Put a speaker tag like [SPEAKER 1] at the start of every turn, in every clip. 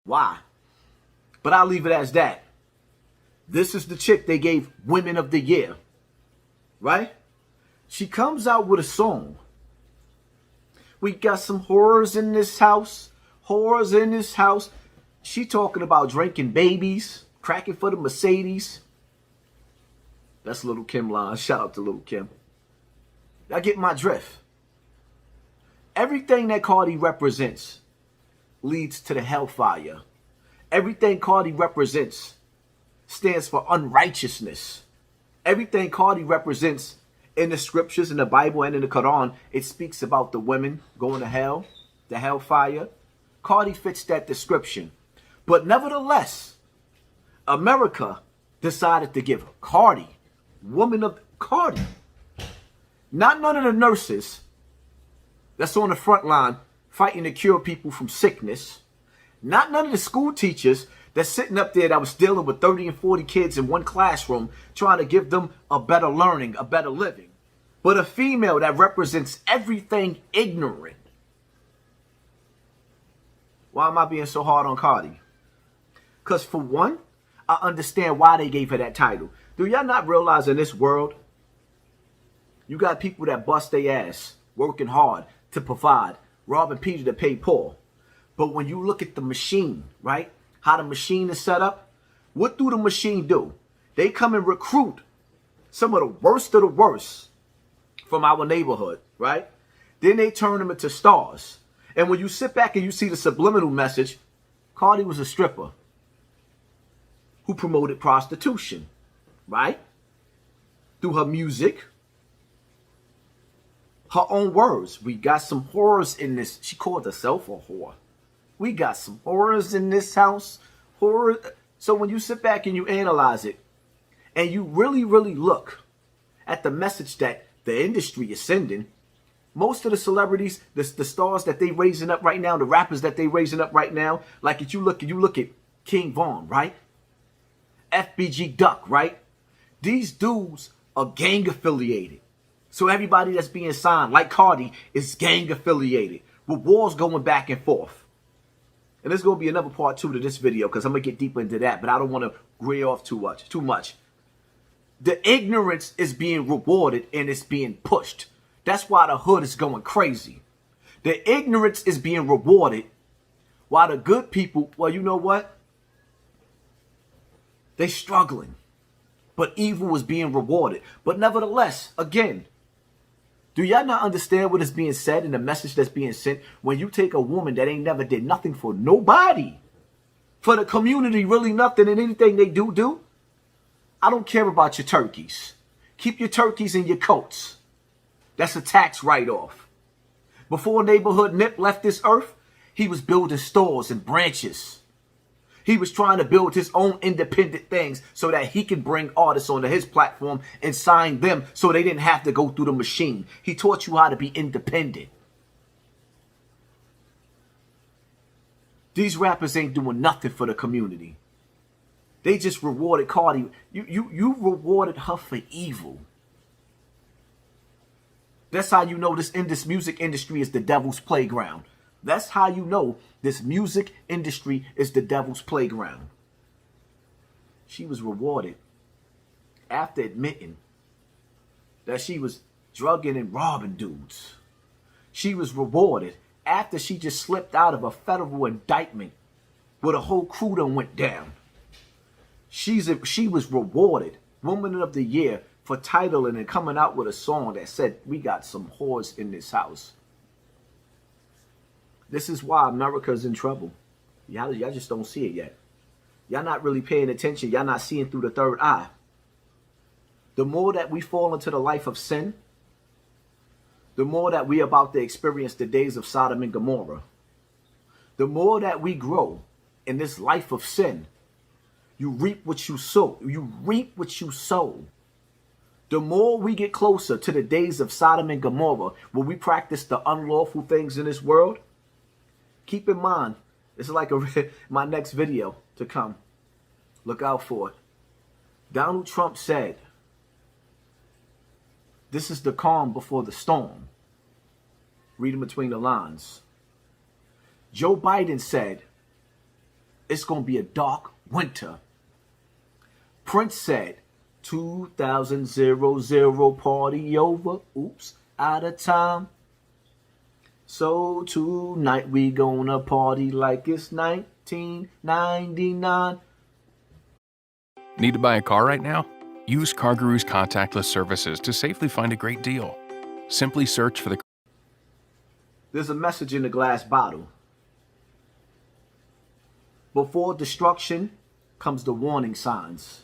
[SPEAKER 1] Why? But I'll leave it as that. This is the chick they gave Women of the Year, right? She comes out with a song. We got some horrors in this house. Horrors in this house. She talking about drinking babies, cracking for the Mercedes. That's Little Kim line. Shout out to Little Kim. I get my drift. Everything that Cardi represents leads to the hellfire. Everything Cardi represents stands for unrighteousness. Everything Cardi represents in the scriptures, in the Bible, and in the Quran, it speaks about the women going to hell, the hellfire. Cardi fits that description. But nevertheless, America decided to give Cardi, woman of Cardi, not none of the nurses that's on the front line fighting to cure people from sickness, not none of the school teachers that's sitting up there that was dealing with 30 and 40 kids in one classroom trying to give them a better learning, a better living, but a female that represents everything ignorant. Why am I being so hard on Cardi? Because for one, I understand why they gave her that title. Do y'all not realize in this world, you got people that bust their ass, working hard to provide, robbing Peter to pay Paul. But when you look at the machine, right? How the machine is set up, what do the machine do? They come and recruit some of the worst from our neighborhood, right? Then they turn them into stars. And when you sit back and you see the subliminal message, Cardi was a stripper who promoted prostitution, right? Through her music, her own words. We got some horrors in this. She called herself a whore. We got some horrors in this house. Horror. So when you sit back and you analyze it, and you really, really look at the message that the industry is sending, most of the celebrities, the stars that they raising up right now, the rappers that they raising up right now, like if you look at King Von, right? FBG Duck, right? These dudes are gang affiliated. So everybody that's being signed, like Cardi, is gang affiliated, with wars going back and forth. And there's going to be another part 2 to this video because I'm going to get deeper into that, but I don't want to gray off too much. The ignorance is being rewarded and it's being pushed. That's why the hood is going crazy. The ignorance is being rewarded while the good people, well, you know what? They struggling. But evil is being rewarded. But nevertheless, again, do y'all not understand what is being said and the message that's being sent when you take a woman that ain't never did nothing for nobody, for the community, really nothing, and anything they do? I don't care about your turkeys. Keep your turkeys in your coats. That's a tax write-off. Before Neighborhood Nip left this earth, he was building stores and branches. He was trying to build his own independent things so that he could bring artists onto his platform and sign them so they didn't have to go through the machine. He taught you how to be independent. These rappers ain't doing nothing for the community. They just rewarded Cardi. You rewarded her for evil. That's how you know this music industry is the devil's playground. That's how you know this music industry is the devil's playground. She was rewarded after admitting that she was drugging and robbing dudes. She was rewarded after she just slipped out of a federal indictment where the whole crew done went down. She was rewarded Woman of the Year for titling and coming out with a song that said, we got some whores in this house. This is why America's in trouble. Y'all just don't see it yet. Y'all not really paying attention. Y'all not seeing through the third eye. The more that we fall into the life of sin, the more that we are about to experience the days of Sodom and Gomorrah. The more that we grow in this life of sin, you reap what you sow. You reap what you sow. The more we get closer to the days of Sodom and Gomorrah, where we practice the unlawful things in this world, keep in mind, this is like my next video to come. Look out for it. Donald Trump said, this is the calm before the storm. Reading between the lines. Joe Biden said, It's going to be a dark winter. Prince said, 2000 party over. Oops, out of time. So tonight we gonna party like it's 1999.
[SPEAKER 2] Need to buy a car right now? Use CarGurus contactless services to safely find a great deal. Simply search for the...
[SPEAKER 1] There's a message in the glass bottle. Before destruction comes the warning signs.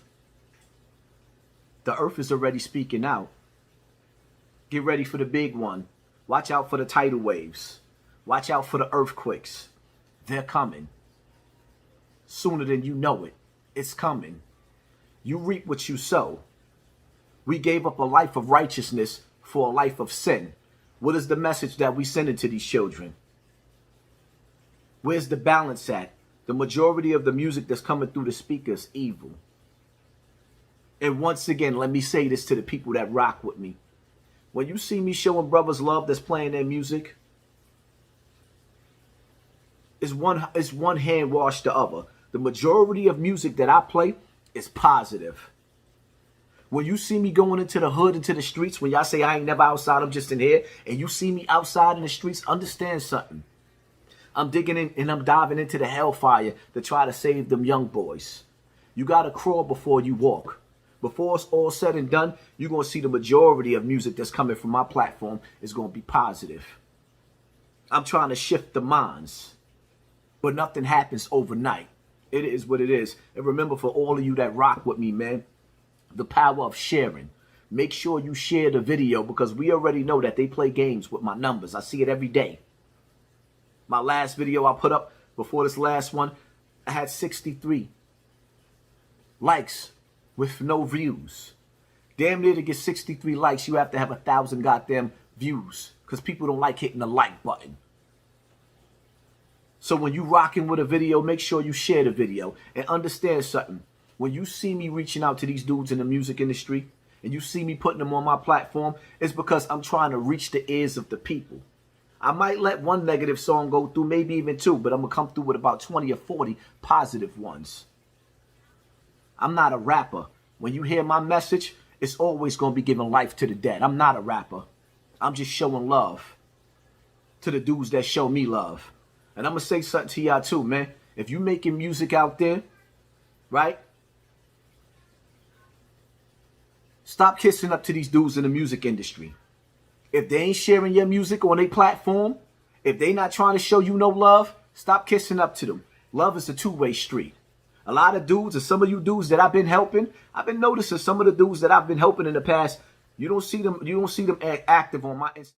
[SPEAKER 1] The earth is already speaking out. Get ready for the big one. Watch out for the tidal waves. Watch out for the earthquakes. They're coming. Sooner than you know it, it's coming. You reap what you sow. We gave up a life of righteousness for a life of sin. What is the message that we send to these children? Where's the balance at? The majority of the music that's coming through the speakers is evil. And once again, let me say this to the people that rock with me. When you see me showing brothers love that's playing their music, it's one hand wash the other. The majority of music that I play is positive. When you see me going into the hood, into the streets, when y'all say I ain't never outside, I'm just in here, and you see me outside in the streets, understand something. I'm digging in and I'm diving into the hellfire to try to save them young boys. You got to crawl before you walk. Before it's all said and done, you're going to see the majority of music that's coming from my platform is going to be positive. I'm trying to shift the minds. But nothing happens overnight. It is what it is. And remember, for all of you that rock with me, man, the power of sharing. Make sure you share the video because we already know that they play games with my numbers. I see it every day. My last video I put up before this last one, I had 63 likes with no views. Damn near to get 63 likes, you have to have 1,000 goddamn views because people don't like hitting the like button. So when you rocking with a video, make sure you share the video and understand something. When you see me reaching out to these dudes in the music industry and you see me putting them on my platform, it's because I'm trying to reach the ears of the people. I might let one negative song go through, maybe even two, but I'm going to come through with about 20 or 40 positive ones. I'm not a rapper. When you hear my message, it's always going to be giving life to the dead. I'm not a rapper. I'm just showing love to the dudes that show me love. And I'm going to say something to y'all too, man. If you making music out there, right? Stop kissing up to these dudes in the music industry. If they ain't sharing your music on their platform, if they not trying to show you no love, stop kissing up to them. Love is a two-way street. A lot of dudes, and some of you dudes that I've been helping, I've been noticing some of the dudes that I've been helping in the past, you don't see them active on my Instagram.